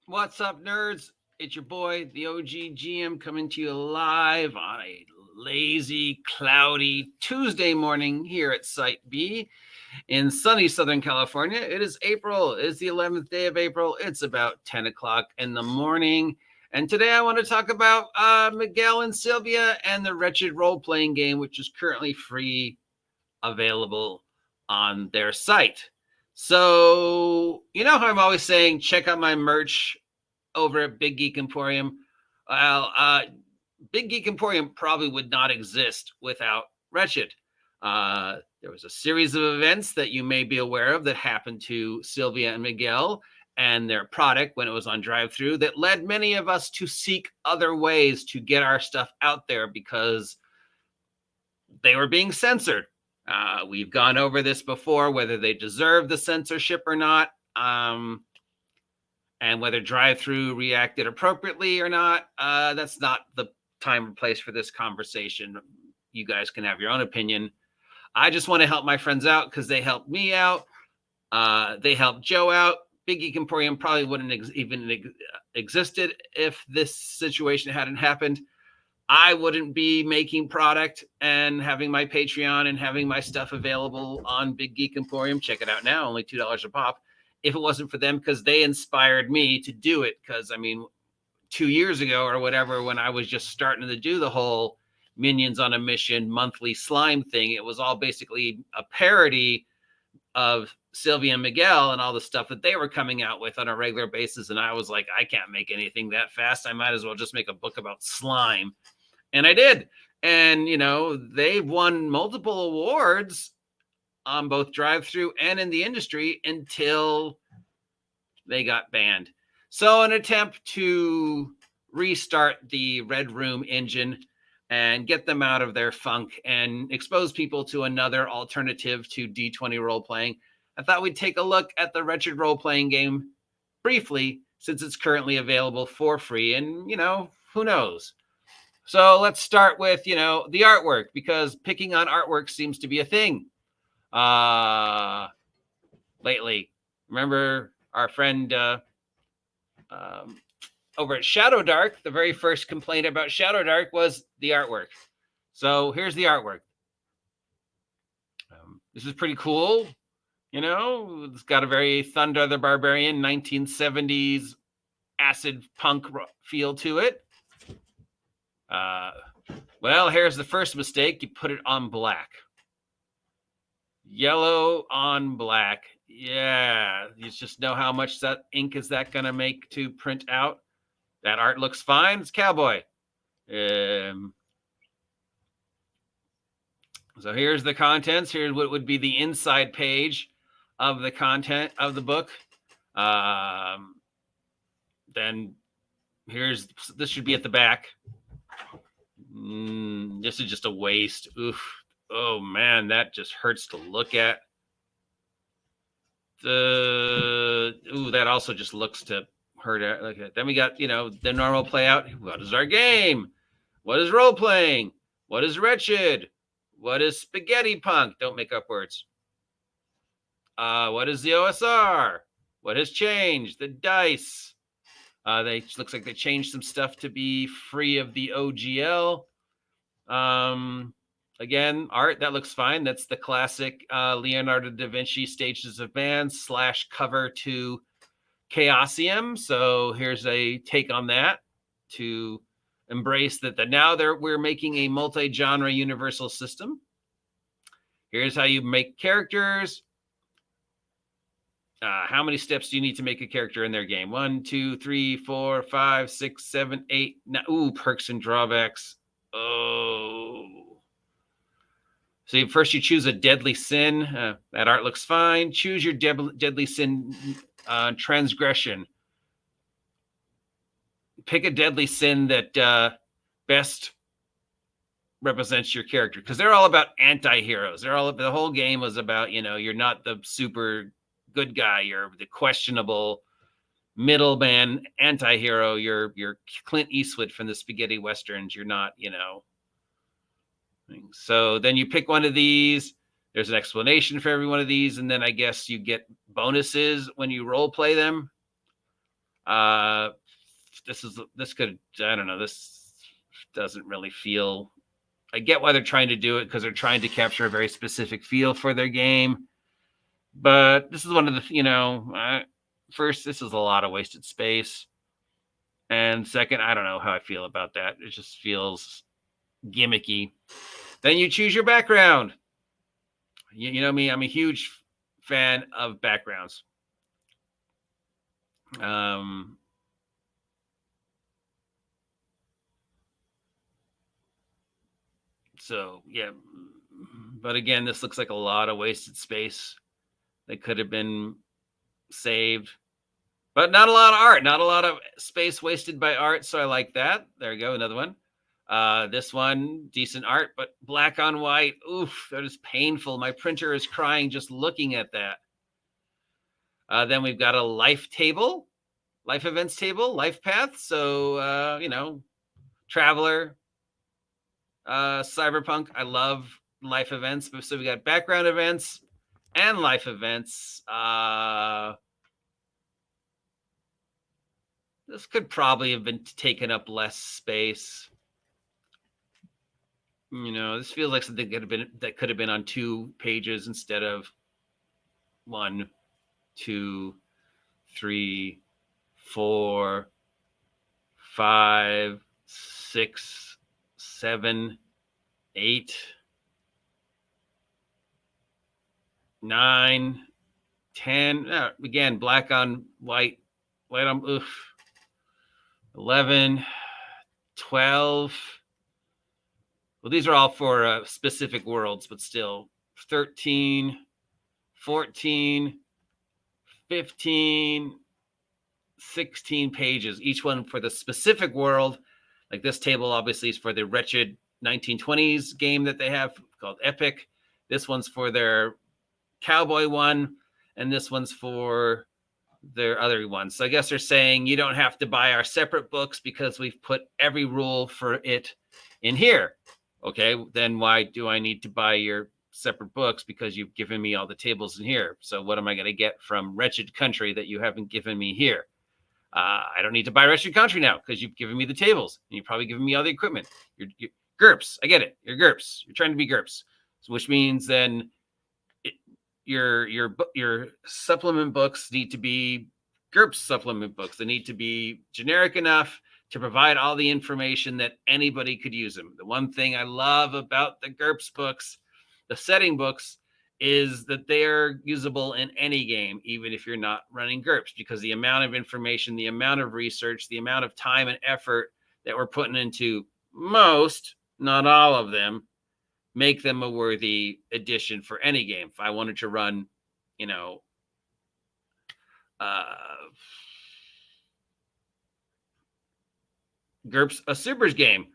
What's up, nerds? It's your boy, the OG GM, coming to you live on a lazy, cloudy Tuesday morning here at Site B in sunny Southern California. It is April. It's the 11th day of April. It's about 10 o'clock in the morning. And today I want to talk about Miguel and Sylvia and the Wretched role-playing game, which is currently free, available on their site. So, you know how I'm always saying, check out my merch over at Big Geek Emporium. Well, Big Geek Emporium probably would not exist without Wretched. There was a series of events that you may be aware of that happened to Sylvia and Miguel and their product when it was on drive-thru that led many of us to seek other ways to get our stuff out there because they were being censored. We've gone over this before, whether they deserve the censorship or not, and whether drive-thru reacted appropriately or not. That's not the time or place for this conversation. You guys can have your own opinion. I just want to help my friends out because they helped me out. They helped Joe out. Big Geek Emporium probably wouldn't even existed if this situation hadn't happened. I wouldn't be making product and having my Patreon and having my stuff available on Big Geek Emporium. Check it out now, only $2 a pop. If it wasn't for them, because they inspired me to do it. Because, I mean, 2 years ago or whatever, when I was just starting to do the whole Minions on a Mission monthly slime thing, it was all basically a parody of Sylvia and Miguel and all the stuff that they were coming out with on a regular basis. And I was like, I can't make anything that fast. I might as well just make a book about slime. And I did. And, you know, they've won multiple awards on both drive-thru and in the industry until they got banned. So an attempt to restart the Red Room engine and get them out of their funk and expose people to another alternative to D20 role-playing. I thought we'd take a look at the Wretched role-playing game briefly, since it's currently available for free. And, you know, who knows? So let's start with, you know, the artwork, because picking on artwork seems to be a thing lately. Remember our friend over at Shadow Dark, the very first complaint about Shadow Dark was the artwork. So here's the artwork. This is pretty cool. You know, it's got a very Thunder the Barbarian 1970s acid punk feel to it. Well, here's the first mistake. You put it on black. Yellow on black. Yeah, you just know how much that ink is that going to make to print out. That art looks fine. It's cowboy. So here's the contents. Here's what would be the inside page of the content of the book. Then this should be at the back. This is just a waste. Oof. Oh man, that just hurts to look at. That also just looks to hurt. Okay. Then we got, you know, the normal play out. What is our game? What is role playing? What is Wretched? What is Spaghetti Punk? Don't make up words. What is the OSR? What has changed? The dice. Looks like they changed some stuff to be free of the OGL. Again, art, that looks fine. That's the classic Leonardo da Vinci Stages of Man / cover to Chaosium. So here's a take on that to embrace that now we're making a multi-genre universal system. Here's how you make characters. How many steps do you need to make a character in their game? 1, 2, 3, 4, 5, 6, 7, 8. Perks and drawbacks. Oh. So first you choose a deadly sin. That art looks fine. Choose your deadly sin transgression. Pick a deadly sin that best represents your character, because they're all about anti-heroes. The whole game was about, you know, you're not the super good guy. You're the questionable middleman anti-hero. You're Clint Eastwood from the spaghetti westerns. You're not, you know. So then you pick one of these. There's an explanation for every one of these, and then I guess you get bonuses when you role play them. This could, I don't know, this doesn't really feel, I get why they're trying to do it because they're trying to capture a very specific feel for their game. But this is one of the, first, this is a lot of wasted space. And second, I don't know how I feel about that. It just feels gimmicky. Then you choose your background. You know me, I'm a huge fan of backgrounds. So, yeah. But again, this looks like a lot of wasted space that could have been saved. But not a lot of art, not a lot of space wasted by art. So I like that. There you go, another one. This one, decent art, but black on white. Oof, that is painful. My printer is crying just looking at that. Then we've got a life table, life events table, life path. So, Traveler, Cyberpunk. I love life events. So we got background events and life events. This could probably have been taken up less space. This feels like something that could have been on 2 pages instead of 1, 2, 3, 4, 5, 6, 7, 8, 9, 10. Again, black on white, white on 11, 12. Well, these are all for specific worlds, but still 13, 14, 15, 16 pages, each one for the specific world. Like this table obviously is for the Wretched 1920s game that they have called Epic. This one's for their cowboy one, and this one's for their other ones. So I guess they're saying you don't have to buy our separate books because we've put every rule for it in here. Okay, then why do I need to buy your separate books? Because you've given me all the tables in here. So what am I going to get from Wretched Country that you haven't given me here? I don't need to buy Wretched Country now because you've given me the tables and you've probably given me all the equipment. You're GURPS. I get it. You're GURPS. You're trying to be GURPS, which means then your supplement books need to be GURPS supplement books. They need to be generic enough to provide all the information that anybody could use them. The one thing I love about the GURPS books, the setting books, is that they're usable in any game, even if you're not running GURPS, because the amount of information, the amount of research, the amount of time and effort that we're putting into most, not all of them, make them a worthy addition for any game. If I wanted to run, GURPS, a Supers game,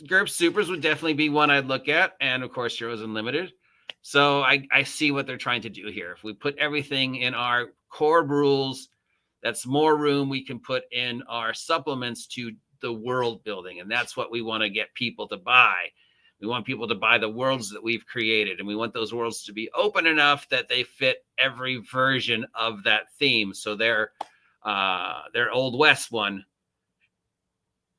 GURPS Supers would definitely be one I'd look at. And of course, Heroes Unlimited. So I see what they're trying to do here. If we put everything in our core rules, that's more room we can put in our supplements to the world building. And that's what we want to get people to buy. We want people to buy the worlds that we've created. And we want those worlds to be open enough that they fit every version of that theme. So their Old West one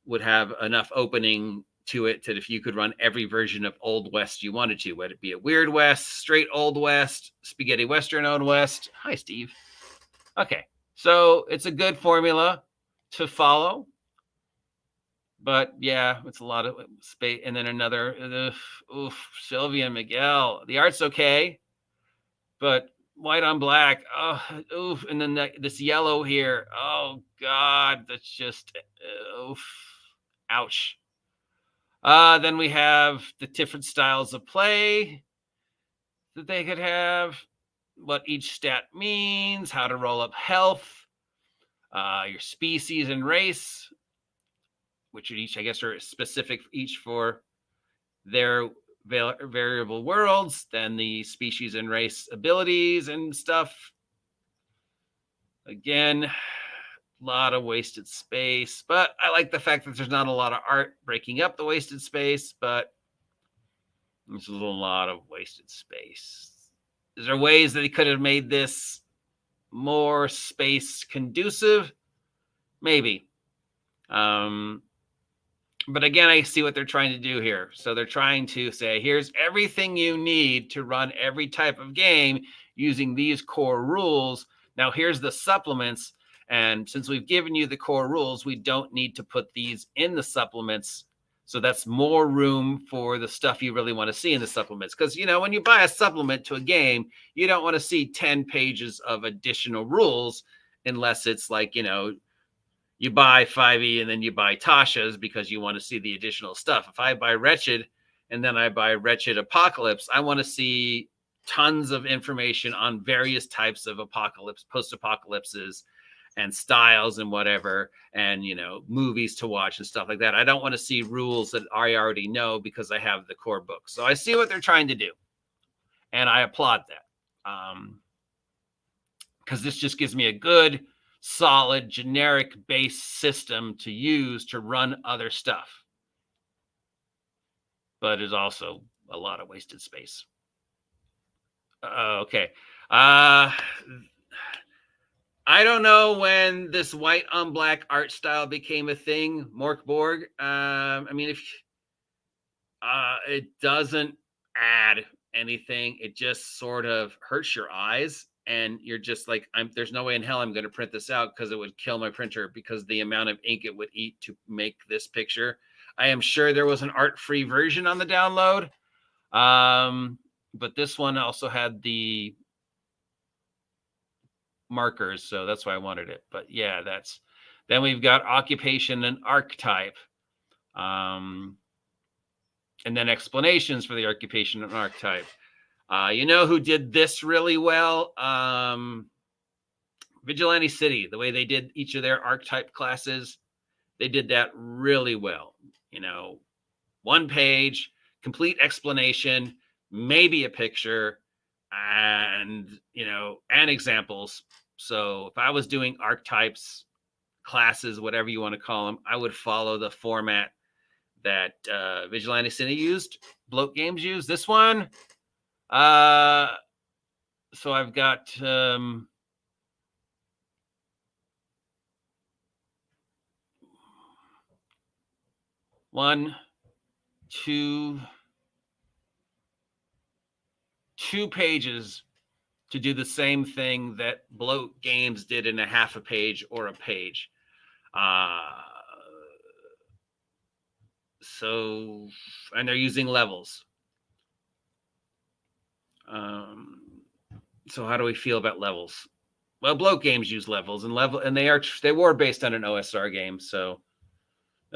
would have enough opening to it that if you could run every version of Old West you wanted to, whether it be a Weird West, straight Old West, Spaghetti Western Old West. Hi, Steve. Okay, so it's a good formula to follow. But yeah, it's a lot of space. And then another, Sylvia Miguel. The art's okay, but white on black. Oh, and then this yellow here. Oh, God, that's just, ouch. Then we have the different styles of play that they could have, what each stat means, how to roll up health, your species and race, which each, I guess, are specific each for their variable worlds, then the species and race abilities and stuff. Again, a lot of wasted space, but I like the fact that there's not a lot of art breaking up the wasted space, but there's a lot of wasted space. Is there ways that he could have made this more space conducive? maybe. But again, I see what they're trying to do here. So they're trying to say, here's everything you need to run every type of game using these core rules. Now here's the supplements. And since we've given you the core rules, we don't need to put these in the supplements. So that's more room for the stuff you really want to see in the supplements. Because, you know, when you buy a supplement to a game, you don't want to see 10 pages of additional rules unless it's like, you know, you buy 5e and then you buy Tasha's because you want to see the additional stuff. If I buy Wretched and then I buy Wretched Apocalypse, I want to see tons of information on various types of apocalypse, post-apocalypses and styles and whatever, and, you know, movies to watch and stuff like that. I don't want to see rules that I already know because I have the core book. So I see what they're trying to do, and I applaud that. Because this just gives me a good, solid, generic base system to use to run other stuff. But is also a lot of wasted space. Okay. I don't know when this white on black art style became a thing, Mork Borg. I mean, if it doesn't add anything, it just sort of hurts your eyes. And you're just like, there's no way in hell I'm going to print this out because it would kill my printer because the amount of ink it would eat to make this picture. I am sure there was an art-free version on the download. But this one also had the markers, so that's why I wanted it. But yeah, then we've got occupation and archetype. And then explanations for the occupation and archetype. You know who did this really well? Vigilante City, the way they did each of their archetype classes, they did that really well. You know, 1 page, complete explanation, maybe a picture, and, you know, and examples. So if I was doing archetypes, classes, whatever you want to call them, I would follow the format that Vigilante City used, Bloat Games used. This one, so I've got 1, 2 pages to do the same thing that Bloat Games did in a half a page or a page. So, and they're using levels. So how do we feel about levels? Well, Bloat Games use levels, and they were based on an OSR game. So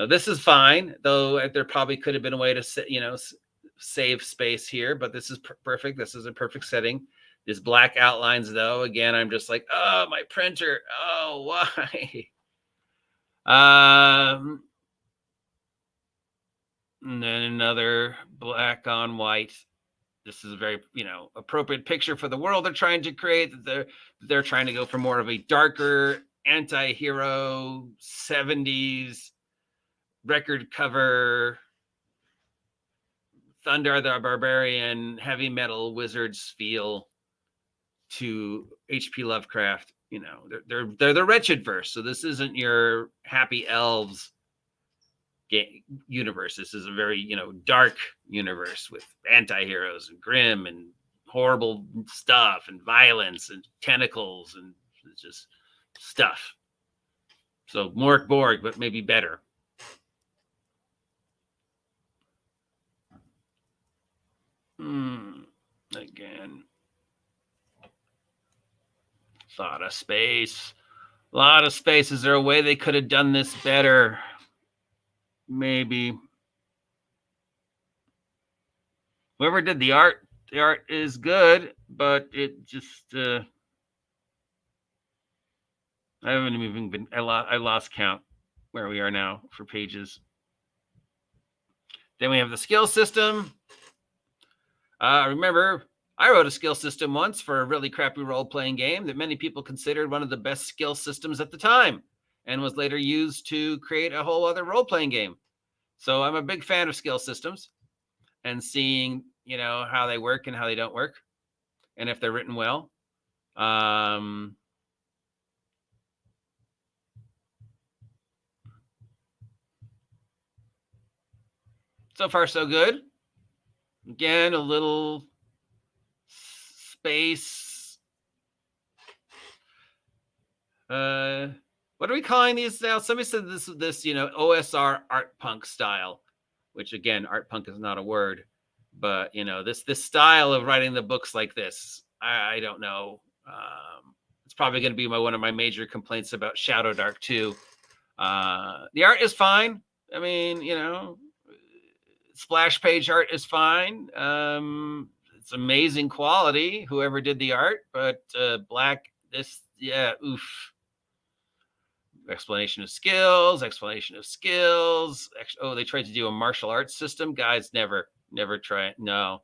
this is fine, though there probably could have been a way to, you know, save space here, but this is perfect. This is a perfect setting. This black outlines, though, again, I'm just like, oh, my printer. Oh, why? And then another black on white. This is a very, you know, appropriate picture for the world they're trying to create. They're trying to go for more of a darker anti-hero 70s record cover, Thunder the Barbarian, heavy metal wizards feel to H.P. Lovecraft. You know, they're the Wretched verse. So this isn't your happy elves universe. This is a very, you know, dark universe with anti-heroes and grim and horrible stuff and violence and tentacles and just stuff. So Mork Borg, but maybe better. Again, a lot of space. A lot of space. Is there a way they could have done this better? Maybe. Whoever did the art is good, but it just I haven't even been. I lost count where we are now for pages. Then we have the skill system. Remember, I wrote a skill system once for a really crappy role-playing game that many people considered one of the best skill systems at the time, and was later used to create a whole other role-playing game. So I'm a big fan of skill systems and seeing, you know, how they work and how they don't work, and if they're written well. So far, so good. Again, a little space. What are we calling these now? Somebody said this, OSR art punk style, which again, art punk is not a word, but this style of writing the books like this, I don't know. It's probably going to be one of my major complaints about Shadow Dark 2. The art is fine. I mean, splash page art is fine. It's amazing quality, whoever did the art, but black, oof. Explanation of skills. Oh, they tried to do a martial arts system. Guys, never try it. No.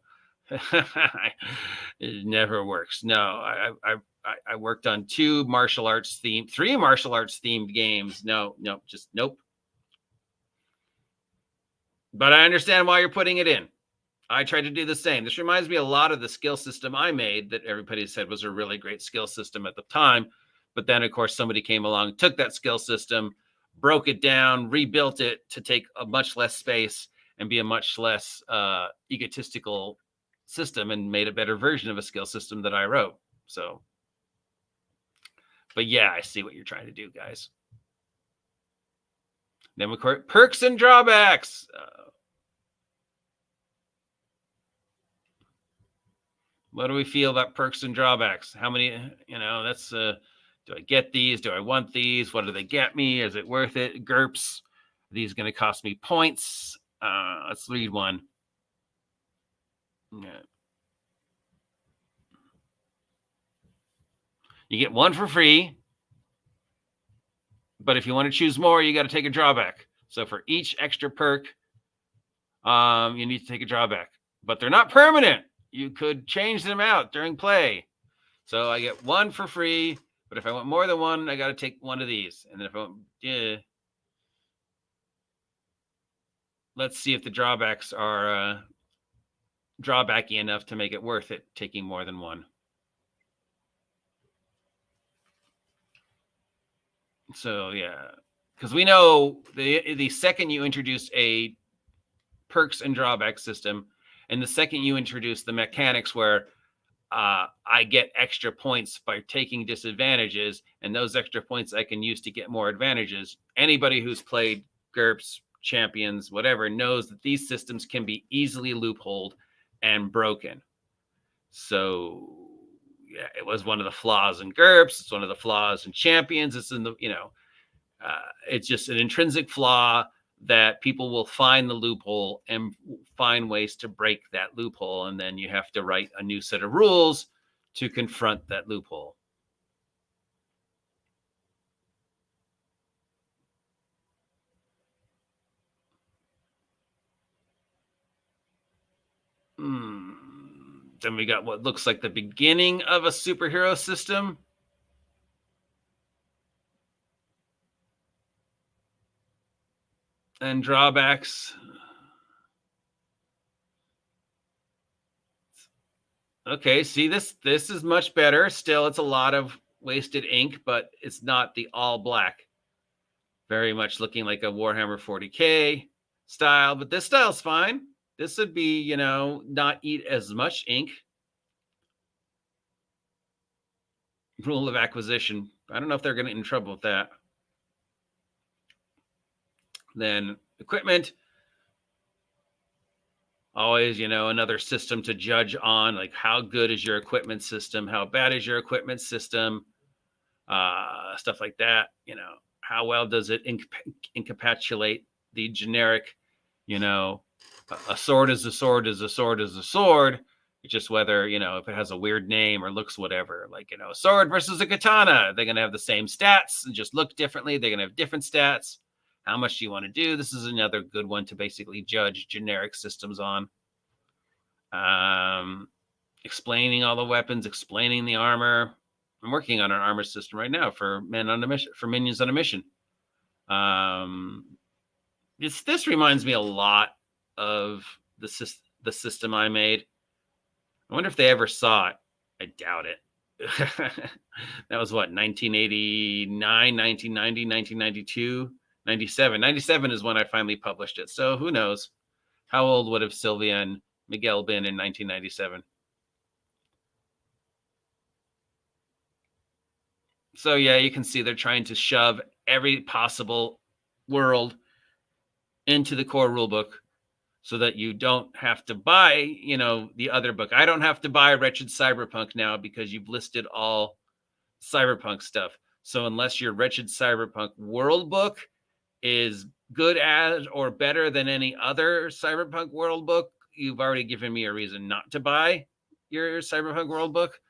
It never works. No, I worked on 3 martial arts themed games. No, just nope. But I understand why you're putting it in. I tried to do the same. This reminds me a lot of the skill system I made that everybody said was a really great skill system at the time. But then, of course, somebody came along, took that skill system, broke it down, rebuilt it to take a much less space and be a much less egotistical system, and made a better version of a skill system that I wrote. So, but yeah, I see what you're trying to do, guys. Then we call perks and drawbacks. What do we feel about perks and drawbacks? How many, that's, do I get these? Do I want these? What do they get me? Is it worth it? GURPS. Are these going to cost me points? Let's read one. Yeah. You get one for free. But if you want to choose more, you got to take a drawback. So for each extra perk, you need to take a drawback. But they're not permanent. You could change them out during play. So I get one for free. But if I want more than one, I got to take one of these. And then if I want, let's see if the drawbacks are drawbacky enough to make it worth it taking more than one. So yeah, because we know the second you introduce a perks and drawback system, and the second you introduce the mechanics where I get extra points by taking disadvantages, and those extra points I can use to get more advantages. Anybody who's played GURPS, Champions, whatever, knows that these systems can be easily loopholed and broken. So yeah, it was one of the flaws in GURPS. It's one of the flaws in Champions. It's in the, it's just an intrinsic flaw that people will find the loophole and find ways to break that loophole. And then you have to write a new set of rules to confront that loophole. Then we got what looks like the beginning of a superhero system. And drawbacks. Okay, see, this is much better. Still, it's a lot of wasted ink, but it's not the all black. Very much looking like a Warhammer 40K style, but this style's fine. This would be, not eat as much ink. Rule of acquisition. I don't know if they're going to get in trouble with that. Then equipment. Always, another system to judge on, like how good is your equipment system? How bad is your equipment system? Stuff like that. How well does it encapsulate the generic, a sword is a sword is a sword is a sword. It's just whether, if it has a weird name or looks whatever, like, a sword versus a katana, they're going to have the same stats and just look differently. They're going to have different stats. How much do you want to do? This is another good one to basically judge generic systems on. Explaining all the weapons, explaining the armor. I'm working on an armor system right now for minions on a mission. This reminds me a lot of the system I made. I wonder if they ever saw it. I doubt it. That was what, 1989, 1990, 1992, 97. 97 is when I finally published it. So who knows? How old would have Sylvia and Miguel been in 1997? So yeah, you can see they're trying to shove every possible world into the core rulebook so that you don't have to buy, the other book. I don't have to buy Wretched Cyberpunk now because you've listed all Cyberpunk stuff. So unless your Wretched Cyberpunk World book is good as or better than any other Cyberpunk World book, you've already given me a reason not to buy your Cyberpunk World book.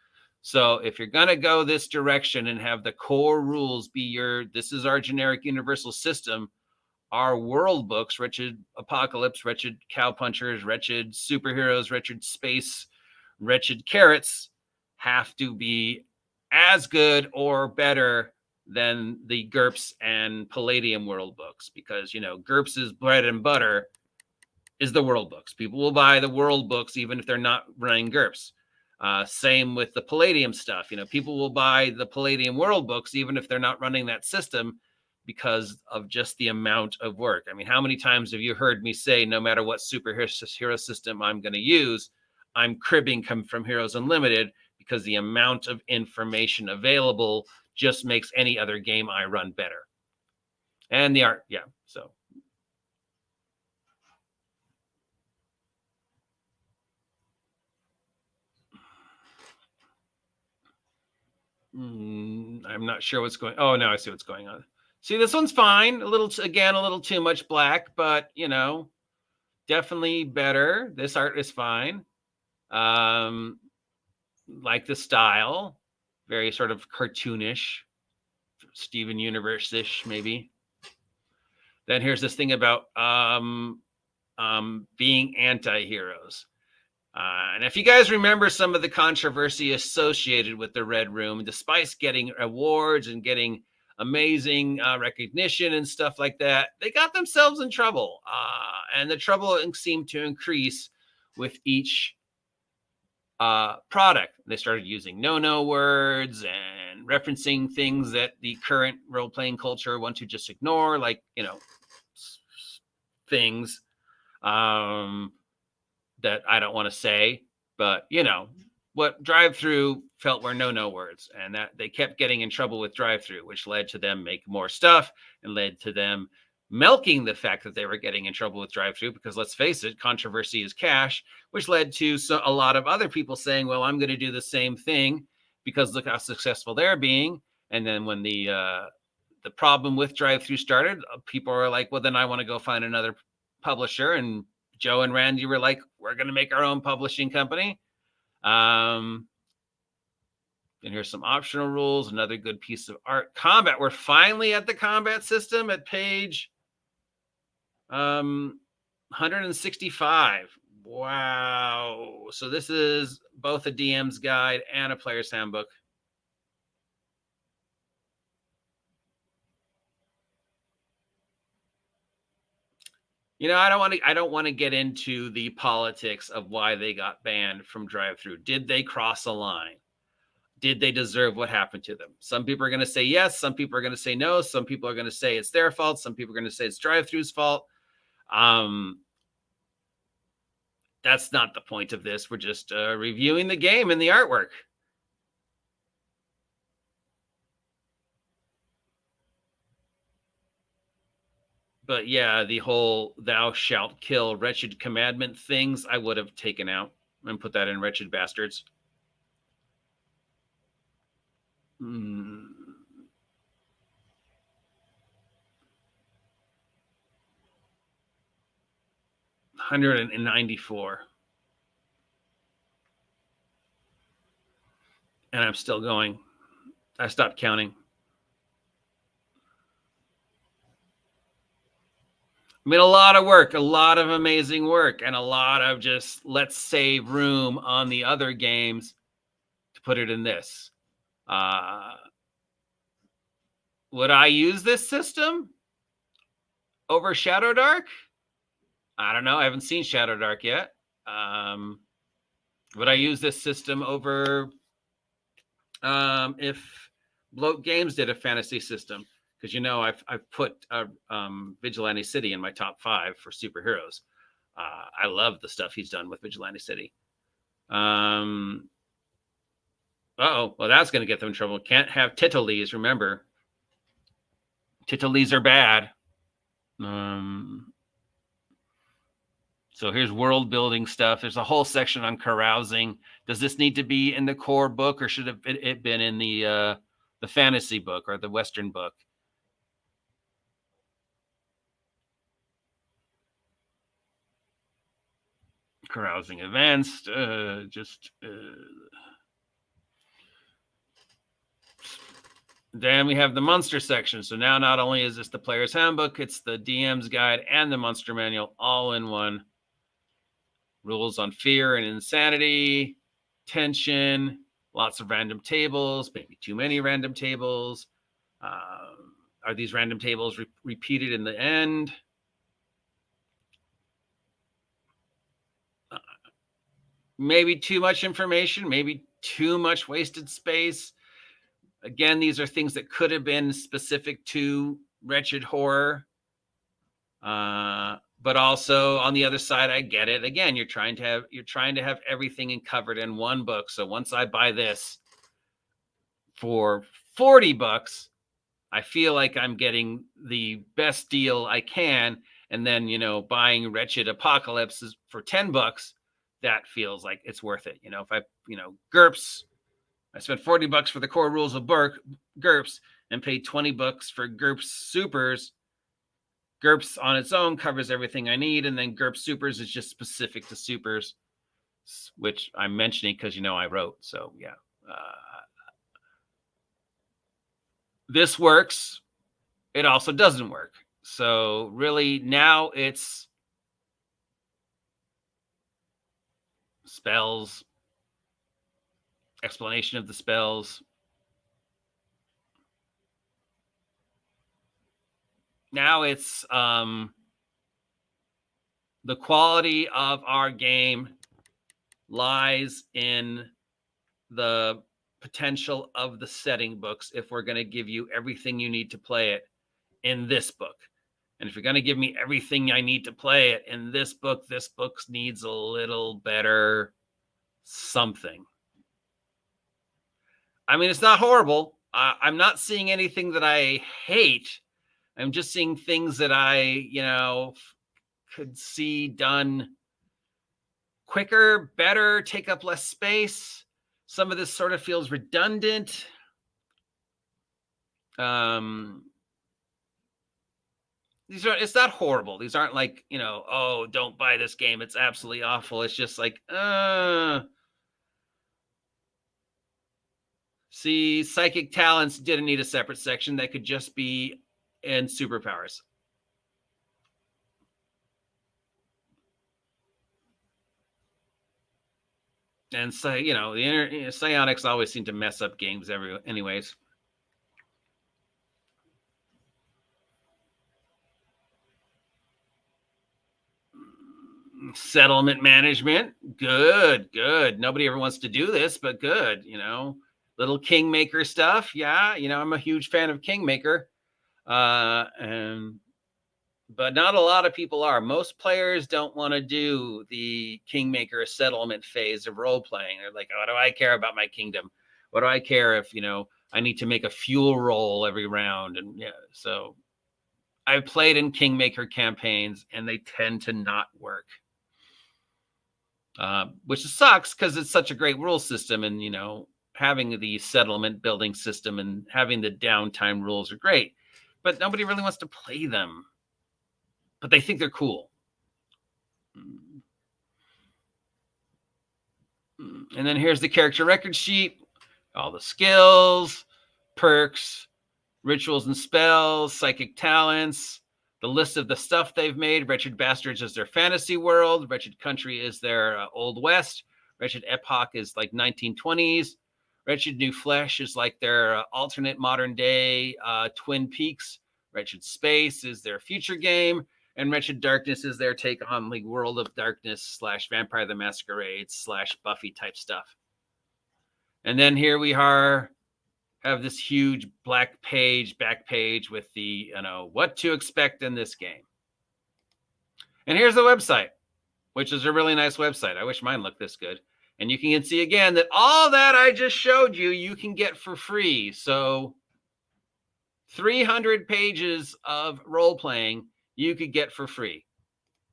So if you're going to go this direction and have the core rules be this is our generic universal system, our world books, Wretched Apocalypse, Wretched Cowpunchers, Wretched Superheroes, Wretched Space, Wretched Carrots, have to be as good or better than the GURPS and Palladium world books, because GURPS's bread and butter is the world books. People will buy the world books even if they're not running GURPS. Same with the Palladium stuff. People will buy the Palladium world books even if they're not running that system, because of just the amount of work. I mean, how many times have you heard me say, no matter what superhero system I'm going to use, I'm cribbing from Heroes Unlimited, because the amount of information available just makes any other game I run better. And the art, yeah, so. I'm not sure what's going. Oh, now I see what's going on. See, this one's fine. A little too much black, but definitely better. This art is fine. Like the style, very sort of cartoonish, Steven Universe-ish, maybe. Then here's this thing about being anti-heroes. And if you guys remember some of the controversy associated with the Red Room, despite getting awards and getting amazing recognition and stuff like that, they got themselves in trouble. And the trouble seemed to increase with each product. They started using no words and referencing things that the current role-playing culture wants to just ignore, like, things that I don't want to say, but what drive-through felt were no words, and that they kept getting in trouble with drive-through, which led to them make more stuff and led to them milking the fact that they were getting in trouble with drive-through, because let's face it, controversy is cash, which led to a lot of other people saying, well, I'm going to do the same thing because look how successful they're being. And then when the problem with drive-through started, people were like, well, then I want to go find another publisher. And Joe and Randy were like, we're going to make our own publishing company. And here's some optional rules. Another good piece of art. Combat. We're finally at the combat system at page 165. Wow. So this is both a DM's guide and a player's handbook. I don't want to get into the politics of why they got banned from drive-through. Did they cross a line? Did they deserve what happened to them? Some people are going to say yes. Some people are going to say no. Some people are going to say it's their fault. Some people are going to say it's drive-through's fault. That's not the point of this. We're just reviewing the game and the artwork. But yeah, the whole thou shalt kill wretched commandment things, I would have taken out and put that in wretched bastards. 194. And I'm still going. I stopped counting. I mean, a lot of work, a lot of amazing work, and a lot of just let's save room on the other games to put it in this. Would I use this system over Shadow Dark? I don't know. I haven't seen Shadow Dark yet. Would I use this system over if Bloat Games did a fantasy system? Because I've put Vigilante City in my top 5 for superheroes. I love the stuff he's done with Vigilante City. Well, that's going to get them in trouble. Can't have Titolese, remember. Titolese are bad. So here's world building stuff. There's a whole section on carousing. Does this need to be in the core book, or should it been in the fantasy book or the Western book? Carousing events, then we have the monster section. So now not only is this the player's handbook, it's the DM's guide and the monster manual all in one. Rules on fear and insanity, tension, lots of random tables, maybe too many random tables. Are these random tables repeated in the end? Maybe too much information, maybe too much wasted space. Again, these are things that could have been specific to Wretched Horror. But also on the other side, I get it. Again, you're trying to have everything covered in one book. So once I buy this for $40, I feel like I'm getting the best deal I can. And then, buying Wretched Apocalypse for $10, that feels like it's worth it. If I, GURPS, I spent $40 for the core rules of GURPS and paid $20 for GURPS Supers. GURPS on its own covers everything I need, and then GURPS Supers is just specific to Supers, which I'm mentioning because I wrote. So yeah, this works. It also doesn't work. So really, now it's spells, explanation of the spells. Now it's the quality of our game lies in the potential of the setting books if we're going to give you everything you need to play it in this book. And if you're going to give me everything I need to play it in this book needs a little better something. I mean, it's not horrible. I'm not seeing anything that I hate. I'm just seeing things that I, could see done quicker, better, take up less space. Some of this sort of feels redundant. It's not horrible. These aren't like, oh, don't buy this game, it's absolutely awful. It's just like, see, psychic talents didn't need a separate section. That could just be in superpowers. And so, the psionics always seem to mess up games anyways. Settlement management, good. Nobody ever wants to do this, but good. Little Kingmaker stuff. Yeah, I'm a huge fan of Kingmaker. But not a lot of people are. Most players don't want to do the Kingmaker settlement phase of role playing. They're like, what do I care about my kingdom? What do I care if, I need to make a fuel roll every round? And yeah, so I've played in Kingmaker campaigns and they tend to not work. Which sucks because it's such a great rule system, and having the settlement building system and having the downtime rules are great, but nobody really wants to play them. But they think they're cool. And then here's the character record sheet, all the skills, perks, rituals and spells, psychic talents, the list of the stuff they've made. Wretched Bastards is their fantasy world. Wretched Country is their Old West. Wretched Epoch is like 1920s. Wretched New Flesh is like their alternate modern day Twin Peaks. Wretched Space is their future game. And Wretched Darkness is their take on like World of Darkness / Vampire the Masquerade / Buffy type stuff. And then here we have this huge back page with the, what to expect in this game. And here's the website. which is a really nice website. I wish mine looked this good. And you can see again that all that I just showed you, you can get for free. So 300 pages of role-playing you could get for free.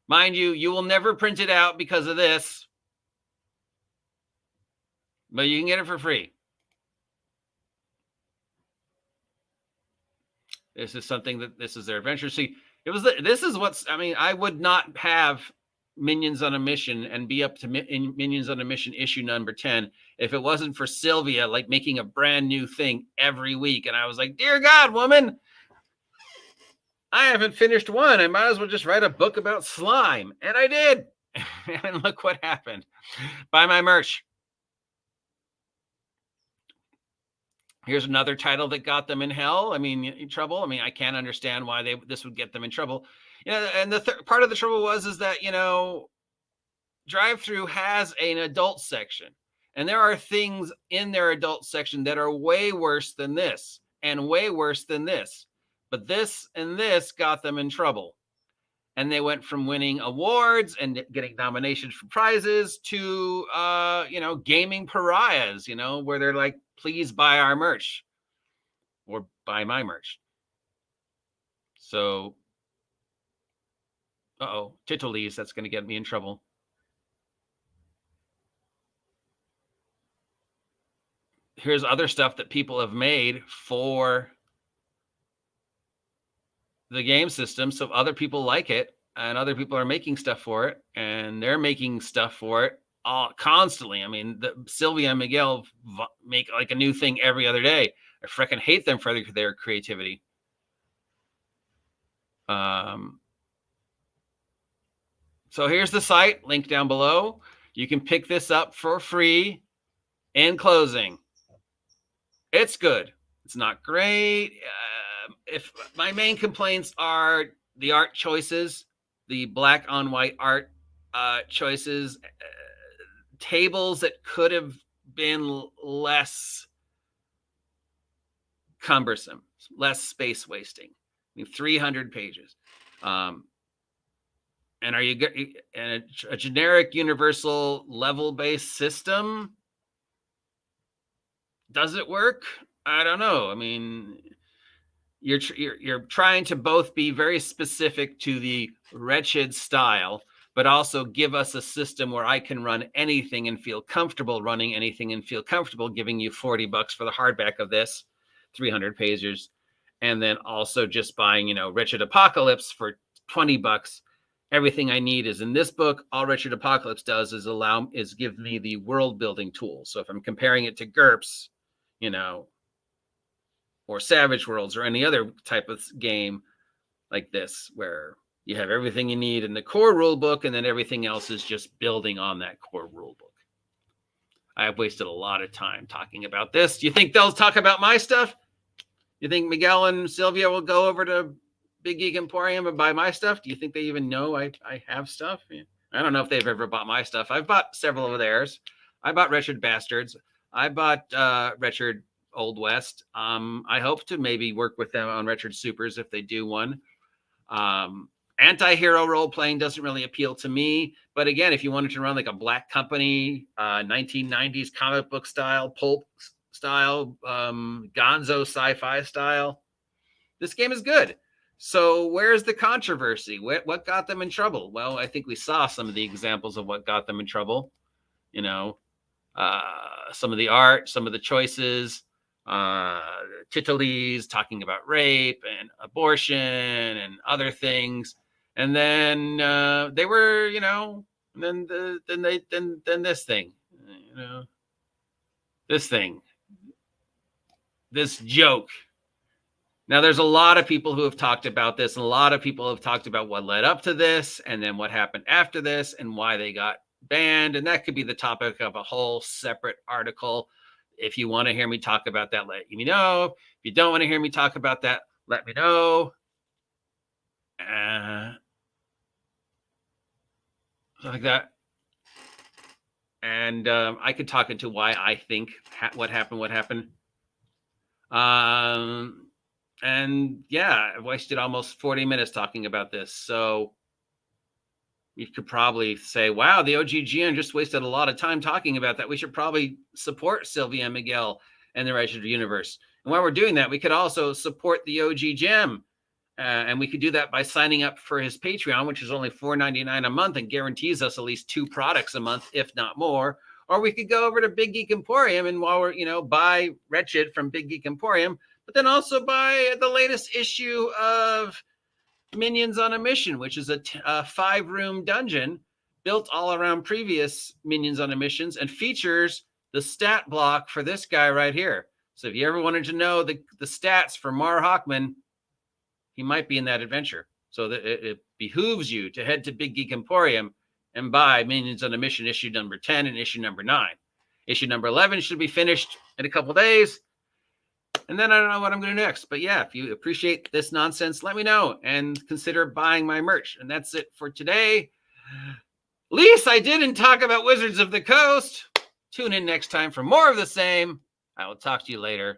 Mind you, you will never print it out because of this, but you can get it for free. This is something that this is their adventure. See, this is what's, I mean, I would not have Minions on a Mission and be up to Minions on a Mission issue number 10 if it wasn't for Sylvia like making a brand new thing every week. And I was like, dear God, woman, I haven't finished one. I might as well just write a book about slime. And I did. And look what happened. Buy my merch. Here's another title that got them in hell. I mean, in trouble. I mean, I can't understand why this would get them in trouble. You know, and the part of the trouble is that, you know, Drive-Thru has an adult section, and there are things in their adult section that are way worse than this and way worse than this. But this and this got them in trouble. And they went from winning awards and getting nominations for prizes to, you know, gaming pariahs, you know, where they're like, please buy our merch or buy my merch. So, Titolese, that's going to get me in trouble. Here's other stuff that people have made for the game system. So other people like it and other people are making stuff for it and they're making stuff for it constantly. I mean, Sylvia and Miguel make like a new thing every other day. I freaking hate them for their creativity. So here's the site, link down below. You can pick this up for free. In closing, it's good. It's not great. If my main complaints are the art choices, the black on white art choices, tables that could have been less cumbersome, less space wasting. I mean, 300 pages. And are you and a generic universal level-based system? Does it work? I don't know. I mean, you're trying to both be very specific to the Wretched style, but also give us a system where I can run anything and feel comfortable running anything and feel comfortable giving you $40 for the hardback of this, 300 pages, and then also just buying, you know, Wretched Apocalypse for $20. Everything I need is in this book. All Wretched Apocalypse does is give me the world building tools. So if I'm comparing it to GURPS, you know, or Savage Worlds or any other type of game like this, where you have everything you need in the core rule book and then everything else is just building on that core rule book. I have wasted a lot of time talking about this. Do you think they'll talk about my stuff? You think Miguel and Sylvia will go over to Big Geek Emporium and buy my stuff? Do you think they even know I have stuff? I don't know if they've ever bought my stuff. I've bought several of theirs. I bought Wretched Bastards. I bought Wretched Old West. I hope to maybe work with them on Wretched Supers if they do one. Anti-hero role-playing doesn't really appeal to me. But again, if you wanted to run like a Black Company, 1990s comic book style, pulp style, gonzo sci-fi style, this game is good. So where's the controversy? What got them in trouble? Well, I think we saw some of the examples of what got them in trouble. You know, some of the art, some of the choices, Titolese talking about rape and abortion and other things. And then they were, you know, and then this thing, you know, this thing, this joke. Now, there's a lot of people who have talked about this, and a lot of people have talked about what led up to this and then what happened after this and why they got banned. And that could be the topic of a whole separate article. If you want to hear me talk about that, let me know. If you don't want to hear me talk about that, let me know. Like that. And I could talk into why I think what happened. And yeah, I wasted almost 40 minutes talking about this. So you could probably say, wow, the OGGM just wasted a lot of time talking about that. We should probably support Sylvia and Miguel and the Wretched Universe. And while we're doing that, we could also support the OGGM. And we could do that by signing up for his Patreon, which is only $4.99 a month and guarantees us at least 2 products a month, if not more. Or we could go over to Big Geek Emporium and while we're, buy Wretched from Big Geek Emporium, but then also buy the latest issue of Minions on a Mission, which is a 5-room dungeon built all around previous Minions on a Missions and features the stat block for this guy right here. So if you ever wanted to know the stats for Mar Hawkman, he might be in that adventure. So that it behooves you to head to Big Geek Emporium and buy Minions on a Mission issue number 10 and issue number 9. Issue number 11 should be finished in a couple days. And then I don't know what I'm going to do next. But yeah, if you appreciate this nonsense, let me know and consider buying my merch. And that's it for today. At least I didn't talk about Wizards of the Coast. Tune in next time for more of the same. I will talk to you later.